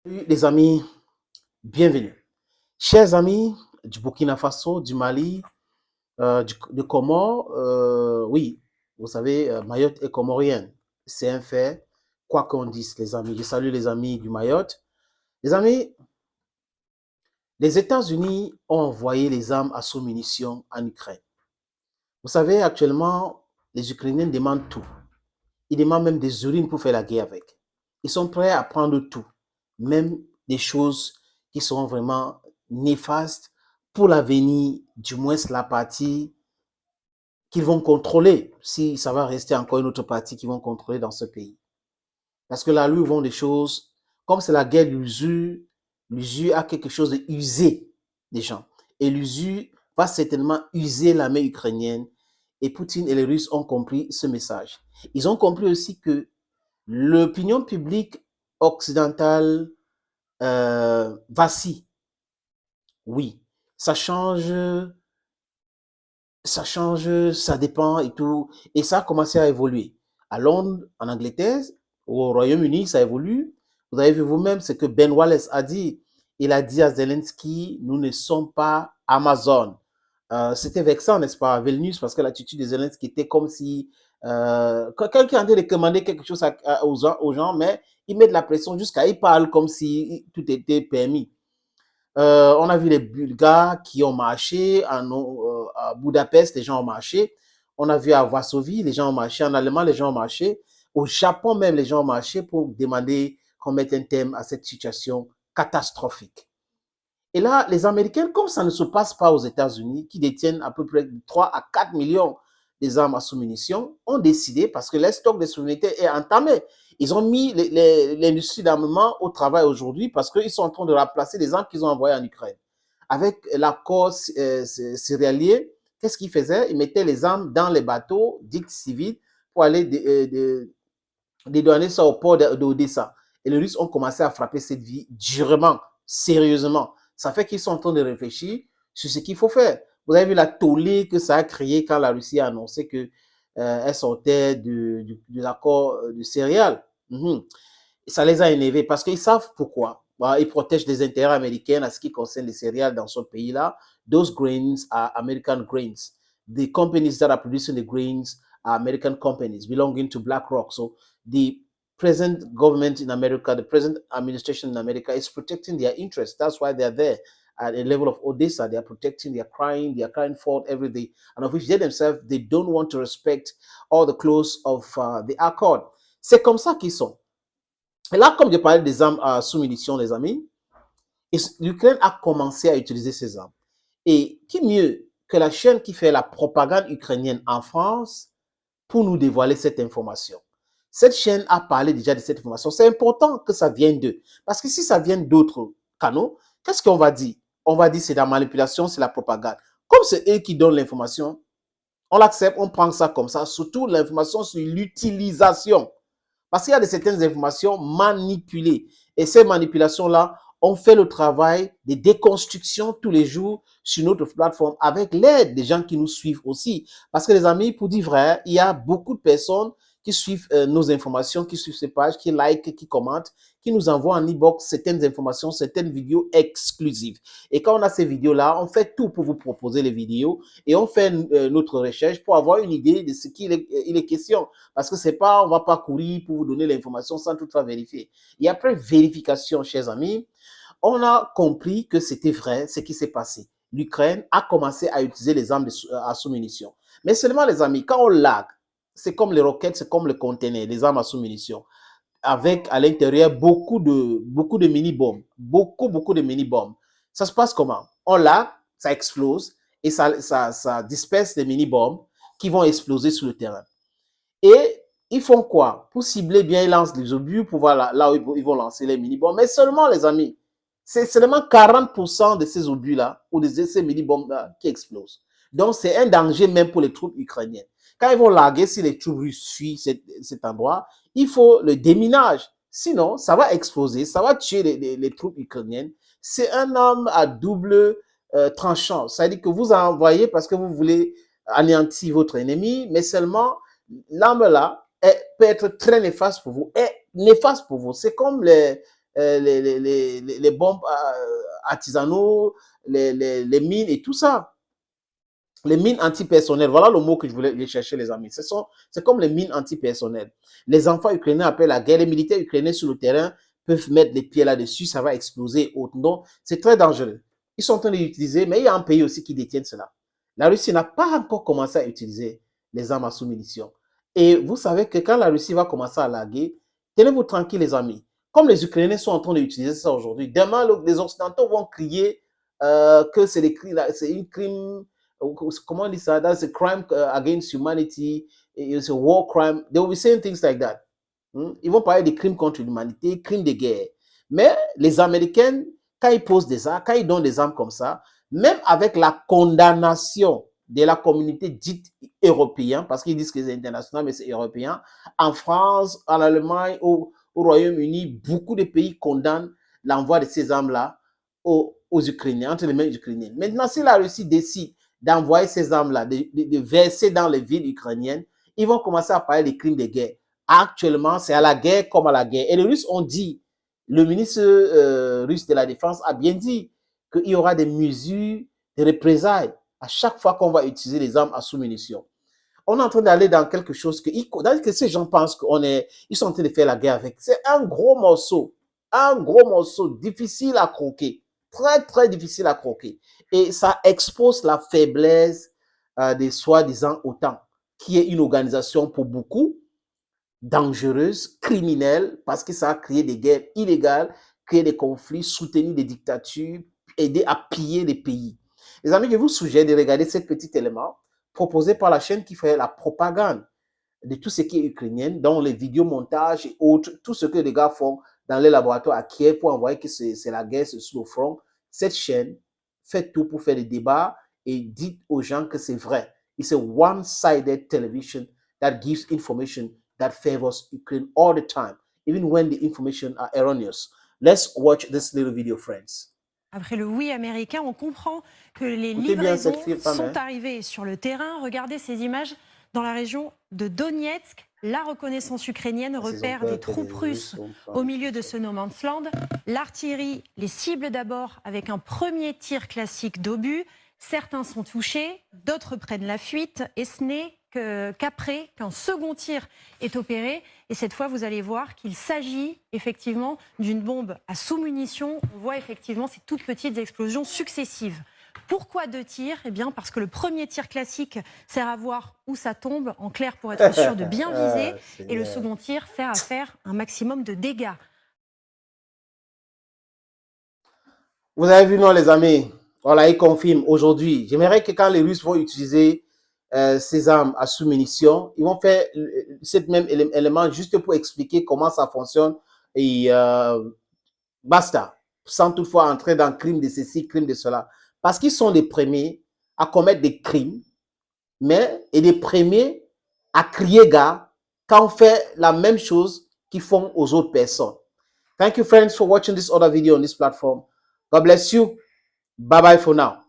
Salut les amis, bienvenue. Chers amis du Burkina Faso, du Mali, de Comores, oui, vous savez, Mayotte est comorienne. C'est un fait, quoi qu'on dise, les amis. Je salue les amis du Mayotte. Les amis, les États-Unis ont envoyé les armes à sous-munitions en Ukraine. Vous savez, actuellement, les Ukrainiens demandent tout. Ils demandent même des urines pour faire la guerre avec. Ils sont prêts à prendre tout, même des choses qui seront vraiment néfastes pour l'avenir, du moins la partie qu'ils vont contrôler, si ça va rester encore une autre partie qu'ils vont contrôler dans ce pays. Parce que là, lui, ils vont des choses, comme c'est la guerre d'usure, l'usure a quelque chose de usé des gens. Et l'usure va certainement user l'armée ukrainienne. Et Poutine et les Russes ont compris ce message. Ils ont compris aussi que l'opinion publique occidentale vacille. Oui, ça change, ça dépend et tout. Et ça a commencé à évoluer. À Londres, en Angleterre, au Royaume-Uni, ça évolue. Vous avez vu vous-même ce que Ben Wallace a dit. Il a dit à Zelensky, nous ne sommes pas Amazon. C'était vexant, n'est-ce pas, à Vilnius, parce que l'attitude de Zelensky était comme si quelqu'un allait commander quelque chose aux gens, mais il met de la pression jusqu'à il parle comme si tout était permis. On a vu les Bulgares qui ont marché à Budapest, les gens ont marché. On a vu à Varsovie, les gens ont marché. En Allemagne, les gens ont marché. Au Japon même, les gens ont marché pour demander qu'on mette un terme à cette situation catastrophique. Et là, les Américains, comme ça ne se passe pas aux États-Unis, qui détiennent à peu près 3 à 4 millions des armes à sous-munitions, ont décidé, parce que leur stock de souveraineté est entamé, ils ont mis l'industrie d'armement au travail aujourd'hui parce qu'ils sont en train de remplacer les armes qu'ils ont envoyées en Ukraine. Avec l'accord céréalier, qu'est-ce qu'ils faisaient? Ils mettaient les armes dans les bateaux dits civils pour aller dédouaner ça au port d'Odessa. Et les Russes ont commencé à frapper cette vie durement, sérieusement. Ça fait qu'ils sont en train de réfléchir sur ce qu'il faut faire. Vous avez vu la tollée que ça a créé quand la Russie a annoncé qu'elle sortait de l'accord de céréales. Ça les a énervés parce qu'ils savent pourquoi. Ils protègent les intérêts américains en ce qui concerne les céréales dans ce pays-là. Those grains are American grains. The companies that are producing the grains are American companies belonging to BlackRock. So the present government in America, the present administration in America is protecting their interests. That's why they're there at a level of Odessa. They are protecting, they are crying for every day. And of which they themselves, they don't want to respect all the clause of the accord. C'est comme ça qu'ils sont. Et là, comme je parlais des armes à sous-munitions, les amis, l'Ukraine a commencé à utiliser ces armes. Et qui mieux que la chaîne qui fait la propagande ukrainienne en France pour nous dévoiler cette information? Cette chaîne a parlé déjà de cette information. C'est important que ça vienne d'eux. Parce que si ça vient d'autres canaux, qu'est-ce qu'on va dire? On va dire c'est la manipulation, c'est la propagande. Comme c'est eux qui donnent l'information, on l'accepte, on prend ça comme ça. Surtout l'information sur l'utilisation. Parce qu'il y a de certaines informations manipulées. Et ces manipulations-là, on fait le travail de déconstruction tous les jours sur notre plateforme avec l'aide des gens qui nous suivent aussi. Parce que les amis, pour dire vrai, il y a beaucoup de personnes qui suivent nos informations, qui suivent ces pages, qui like, qui commentent, qui nous envoient en e-box certaines informations, certaines vidéos exclusives. Et quand on a ces vidéos-là, on fait tout pour vous proposer les vidéos et on fait notre recherche pour avoir une idée de ce qu'il est question. Parce que c'est pas, on va pas courir pour vous donner l'information sans toutefois vérifier. Et après vérification, chers amis, on a compris que c'était vrai ce qui s'est passé. L'Ukraine a commencé à utiliser les armes à sous-munitions. Mais seulement, les amis, quand on lag, c'est comme les roquettes, c'est comme les conteneurs, les armes à sous-munitions, avec à l'intérieur beaucoup de mini-bombes, beaucoup de mini-bombes. Ça se passe comment? On lag, ça explose et ça disperse les mini-bombes qui vont exploser sur le terrain. Et ils font quoi? Pour cibler bien, ils lancent les obus pour voir là où ils vont lancer les mini-bombes. Mais seulement, les amis, c'est seulement 40% de ces obus-là ou de ces mini-bombes-là qui explosent. Donc, c'est un danger même pour les troupes ukrainiennes. Quand ils vont larguer, si les troupes russes suivent cet endroit, il faut le déminage. Sinon, ça va exploser, ça va tuer les troupes ukrainiennes. C'est un arme à double tranchant. C'est-à-dire que vous envoyez parce que vous voulez anéantir votre ennemi, mais seulement l'arme là peut être très néfaste pour vous. Est néfaste pour vous. C'est comme les bombes artisanaux, les mines et tout ça. Les mines antipersonnelles, voilà le mot que je voulais chercher, les amis. C'est comme les mines antipersonnelles. Les enfants ukrainiens appellent la guerre. Les militaires ukrainiens sur le terrain peuvent mettre les pieds là-dessus, ça va exploser. Non, c'est très dangereux. Ils sont en train de l'utiliser, mais il y a un pays aussi qui détient cela. La Russie n'a pas encore commencé à utiliser les armes à sous-munitions. Et vous savez que quand la Russie va commencer à laguer, tenez-vous tranquille, les amis. Comme les Ukrainiens sont en train d'utiliser ça aujourd'hui, demain, les Occidentaux vont crier que c'est une crime, comment on dit ça? That's a crime against humanity. It's a war crime. They will be saying things like that. Ils vont parler de crimes contre l'humanité, crimes de guerre. Mais les Américains, quand ils posent des armes, quand ils donnent des armes comme ça, même avec la condamnation de la communauté dite européenne, parce qu'ils disent que c'est international, mais c'est européen, en France, en Allemagne, au Royaume-Uni, beaucoup de pays condamnent l'envoi de ces armes-là aux Ukrainiens, entre les mains ukrainiennes. Maintenant, si la Russie décide d'envoyer ces armes-là, de verser dans les villes ukrainiennes, ils vont commencer à parler des crimes de guerre. Actuellement, c'est à la guerre comme à la guerre. Et les Russes ont dit, le ministre russe de la Défense a bien dit qu'il y aura des mesures de représailles à chaque fois qu'on va utiliser les armes à sous-munitions. On est en train d'aller dans quelque chose que ces gens pensent qu'ils sont en train de faire la guerre avec. C'est un gros morceau, difficile à croquer, très, très difficile à croquer. Et ça expose la faiblesse des soi-disant OTAN, qui est une organisation pour beaucoup dangereuse, criminelle, parce que ça a créé des guerres illégales, créé des conflits, soutenu des dictatures, aidé à piller les pays. Les amis, je vous suggère de regarder ce petit élément proposé par la chaîne qui fait la propagande de tout ce qui est ukrainien, dans les vidéomontages et autres, tout ce que les gars font dans les laboratoires à Kiev pour envoyer que c'est la guerre, c'est sous le front. Cette chaîne fait tout pour faire des débats et dit aux gens que c'est vrai. It's a one-sided television that gives information that favors Ukraine all the time, even when the information are erroneous. Let's watch this little video, friends. Après le oui américain, on comprend que les livraisons sont arrivées sur le terrain. Regardez ces images dans la région de Donetsk. La reconnaissance ukrainienne repère des troupes russes au milieu de ce no man's land. L'artillerie les cible d'abord avec un premier tir classique d'obus. Certains sont touchés, d'autres prennent la fuite et ce n'est qu'après qu'un second tir est opéré. Et cette fois, vous allez voir qu'il s'agit effectivement d'une bombe à sous-munitions. On voit effectivement ces toutes petites explosions successives. Pourquoi 2 tirs? Eh bien, parce que le premier tir classique sert à voir où ça tombe, en clair, pour être sûr de bien viser. Et le second tir sert à faire un maximum de dégâts. Vous avez vu, non, les amis? Voilà, il confirme aujourd'hui. J'aimerais que quand les Russes vont utiliser ces armes à sous-munitions, ils vont faire cet même élément juste pour expliquer comment ça fonctionne et basta, sans toutefois entrer dans crime de ceci, crime de cela. Parce qu'ils sont les premiers à commettre des crimes, et les premiers à crier gars quand on fait la même chose qu'ils font aux autres personnes. Thank you, friends, for watching this other video on this platform. God bless you. Bye-bye for now.